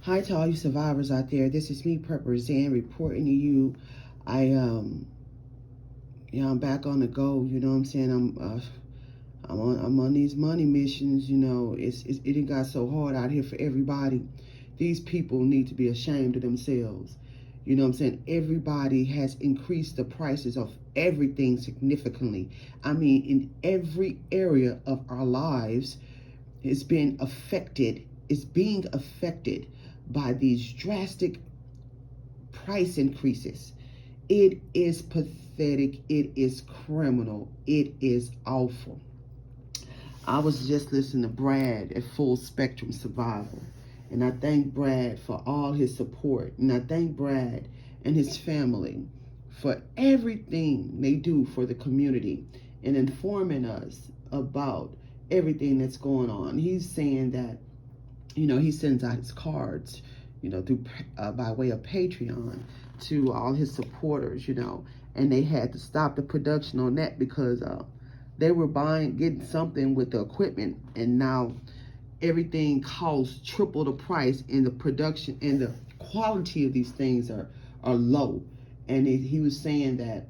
Hi to all you survivors out there. This is me, Prepper Zan, reporting to you. I'm back on the go. You know what I'm saying? I'm on these money missions. You know, it done got so hard out here for everybody. These people need to be ashamed of themselves. You know what I'm saying? Everybody has increased the prices of everything significantly. I mean, in every area of our lives, it's being affected by these drastic price increases. It is pathetic. It is criminal. It is awful. I was just listening to Brad at Full Spectrum Survival, and I thank Brad for all his support, and I thank Brad and his family for everything they do for the community and informing us about everything that's going on. He's saying that, he sends out his cards, through by way of Patreon to all his supporters, and they had to stop the production on that because they were getting something with the equipment, and now everything costs triple the price, and the production and the quality of these things are low. And he was saying that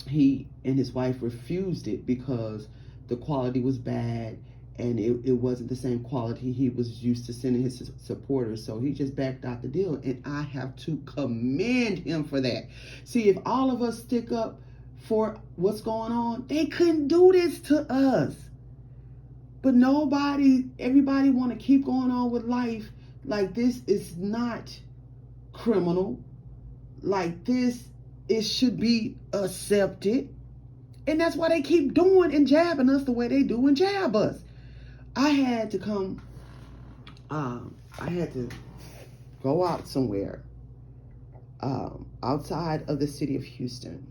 he and his wife refused it because the quality was bad, and it wasn't the same quality he was used to sending his supporters. So he just backed out the deal, and I have to commend him for that. See, if all of us stick up for what's going on, they couldn't do this to us. But everybody want to keep going on with life like this is not criminal. Like this, it should be accepted. And that's why they keep doing and jabbing us the way they do and jab us. I had to go out somewhere outside of the city of Houston.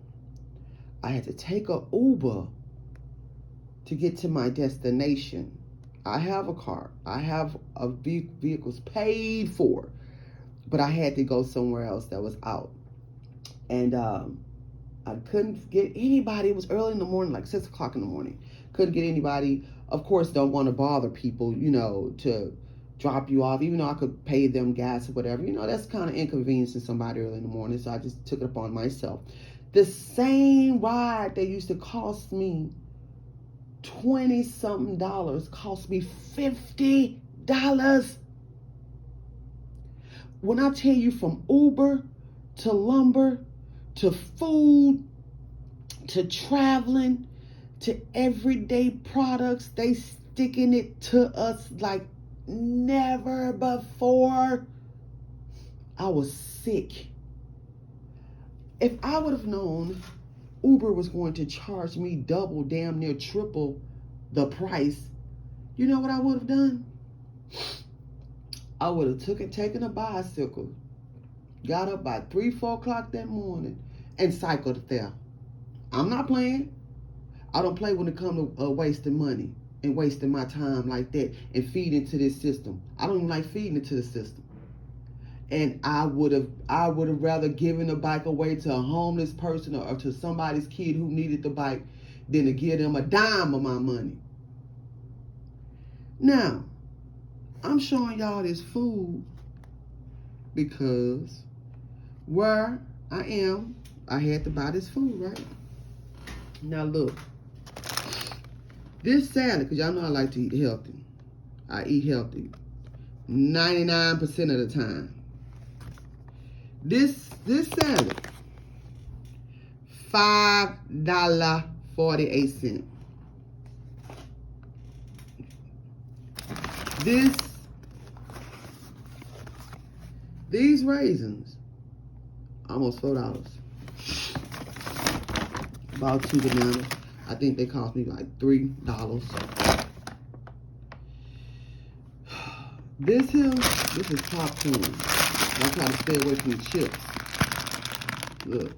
I had to take a Uber to get to my destination. I have a car. I have vehicles paid for, but I had to go somewhere else that was out. And I couldn't get anybody. It was early in the morning, like 6 o'clock in the morning. Couldn't get anybody. Of course, don't want to bother people, to drop you off, even though I could pay them gas or whatever. That's kind of inconveniencing somebody early in the morning, so I just took it upon myself. The same ride that used to cost me $20-something cost me $50. When I tell you, from Uber to lumber to food to traveling to everyday products, they sticking it to us like never before. I was sick. If I would have known Uber was going to charge me double, damn near triple the price, you know what I would have done? I would have taken a bicycle, got up by 3-4 o'clock that morning, and cycled there. I'm not playing. I don't play when it comes to wasting money and wasting my time like that and feeding into this system. I don't even like feeding into the system. And I would have rather given the bike away to a homeless person or to somebody's kid who needed the bike than to give them a dime of my money. Now, I'm showing y'all this food because where I am, I had to buy this food, right? Now look, this salad, because y'all know I like to eat healthy. I eat healthy 99% of the time. This salad, $5.48. These raisins, almost $4. About 2 bananas. I think they cost me like $3. This is popcorn. I try to stay away from the chips. Look,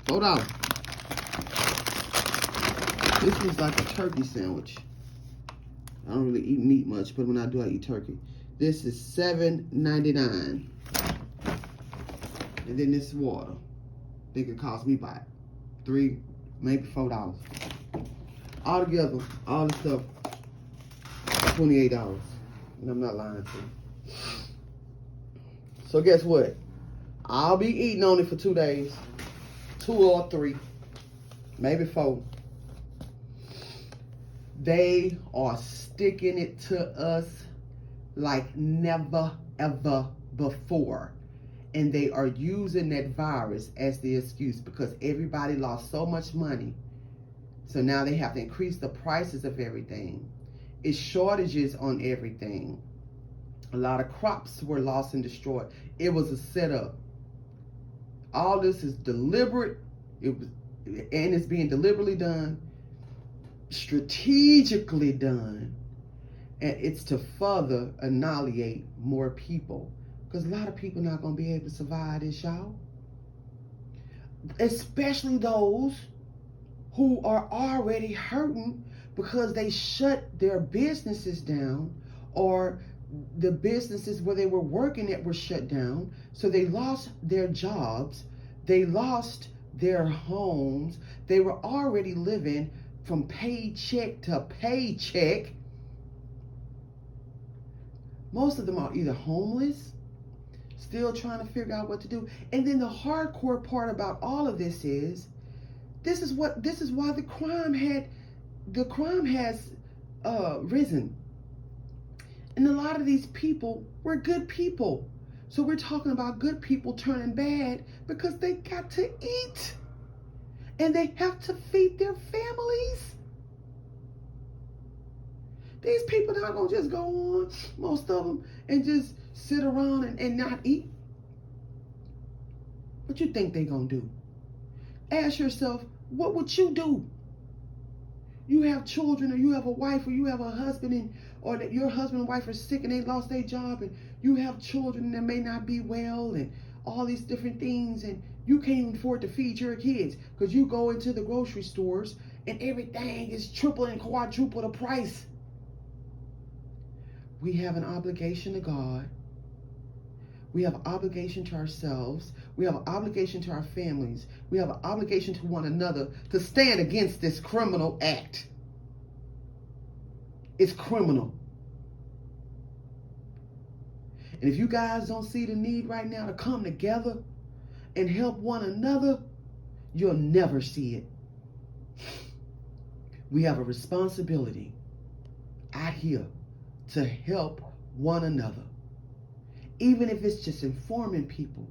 $4. This is like a turkey sandwich. I don't really eat meat much, but when I do, I eat turkey. This is $7.99. And then this water. I think it cost me about $3, maybe $4. Altogether, all this stuff, $28. And I'm not lying to you. So guess what? I'll be eating on it for 2 days. 2 or 3. Maybe 4. They are sticking it to us like never, ever before. And they are using that virus as the excuse because everybody lost so much money. So now they have to increase the prices of everything. It's shortages on everything. A lot of crops were lost and destroyed. It was a setup. All this is deliberate. And it's being deliberately done, strategically done. And it's to further annihilate more people. Because a lot of people not going to be able to survive this, y'all. Especially those who are already hurting because they shut their businesses down, or the businesses where they were working at were shut down. So they lost their jobs. They lost their homes. They were already living from paycheck to paycheck. Most of them are either homeless, still trying to figure out what to do. And then the hardcore part about all of this is, this is why the crime has risen. And a lot of these people were good people. So we're talking about good people turning bad because they got to eat. And they have to feed their families. These people not going to just go on, most of them, and just sit around and not eat. What you think they going to do? Ask yourself, what would you do? You have children, or you have a wife, or you have a husband, or that your husband and wife are sick and they lost their job, and you have children that may not be well, and all these different things, and you can't even afford to feed your kids because you go into the grocery stores and everything is triple and quadruple the price. We have an obligation to God. We have an obligation to ourselves. We have an obligation to our families. We have an obligation to one another to stand against this criminal act. It's criminal. And if you guys don't see the need right now to come together and help one another, you'll never see it. We have a responsibility out here to help one another. Even if it's just informing people.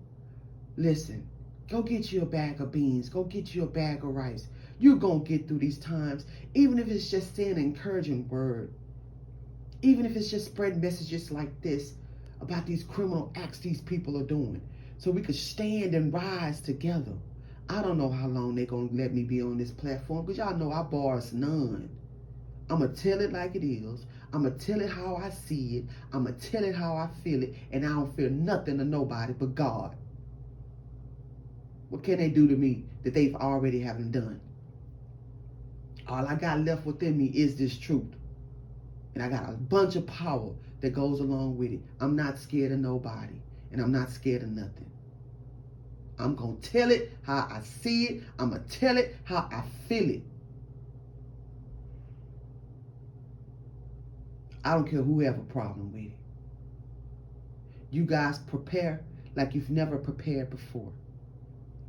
Listen, go get you a bag of beans. Go get you a bag of rice. You're going to get through these times. Even if it's just saying an encouraging word. Even if it's just spreading messages like this about these criminal acts these people are doing. So we could stand and rise together. I don't know how long they're going to let me be on this platform, because y'all know I bars none. I'm going to tell it like it is. I'm going to tell it how I see it. I'm going to tell it how I feel it. And I don't fear nothing or nobody but God. What can they do to me that they've already haven't done? All I got left within me is this truth. And I got a bunch of power that goes along with it. I'm not scared of nobody. And I'm not scared of nothing. I'm going to tell it how I see it. I'm going to tell it how I feel it. I don't care who have a problem with it. You guys prepare like you've never prepared before.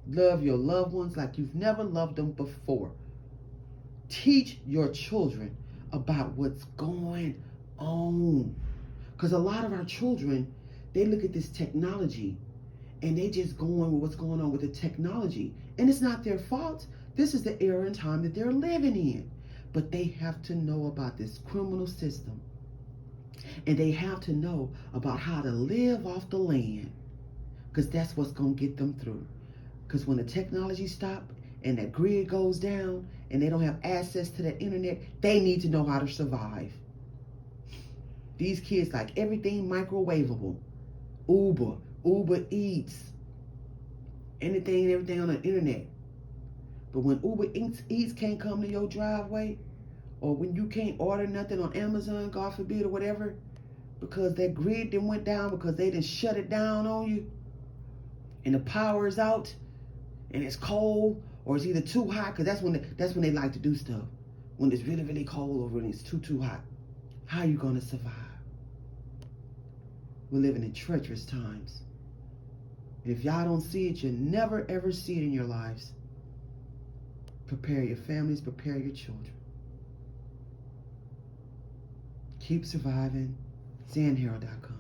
Love your loved ones like you've never loved them before. Teach your children about what's going on. Because a lot of our children, they look at this technology and they just go on with what's going on with the technology. And it's not their fault. This is the era and time that they're living in. But they have to know about this criminal system. And they have to know about how to live off the land. Because that's what's going to get them through. Because when the technology stops and that grid goes down and they don't have access to the internet, they need to know how to survive. These kids like everything microwavable. Uber Eats. Anything and everything on the internet. But when Uber Eats can't come to your driveway, or when you can't order nothing on Amazon, God forbid, or whatever, because that grid then went down because they didn't shut it down on you, and the power is out, and it's cold, or it's either too hot, because that's when they like to do stuff. When it's really, really cold, or when it's too hot. How are you going to survive? We're living in treacherous times. And if y'all don't see it, you'll never ever see it in your lives. Prepare your families, prepare your children. Keep surviving. ZanHarrell.com.